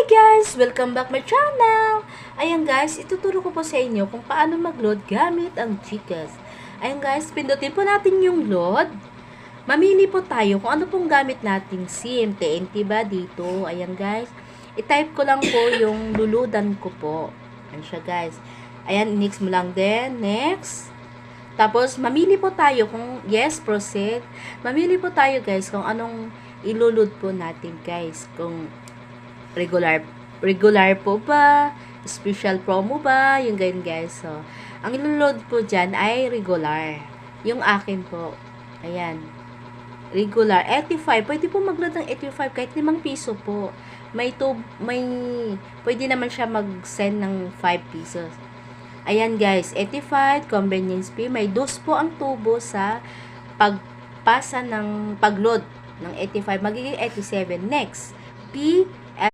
guys! Welcome back my channel! Ayan guys, ituturo ko po sa inyo kung paano mag-load gamit ang GCash. Ayan guys, pindutin po natin yung load. Mamili po tayo kung ano pong gamit nating SIM. TNT ba dito? Ayan guys. I-type ko lang po yung luludan ko po. Ayan siya guys. Ayan, next mo lang din. Next. Tapos, mamili po tayo kung yes, proceed. Mamili po tayo guys kung anong ilulod po natin guys. Kung regular po ba, special promo ba, yung ganyan guys. So, ang ilulod po dyan ay regular. Yung akin po, ayan, regular, 85. Pwede po mag-load ng 85 kahit 5 piso po. Pwede naman siya mag-send ng 5 pesos. Ayan guys, 85, convenience fee. May dos po ang tubo sa pagpasa ng pag-load ng 85. Magiging 87. Next, P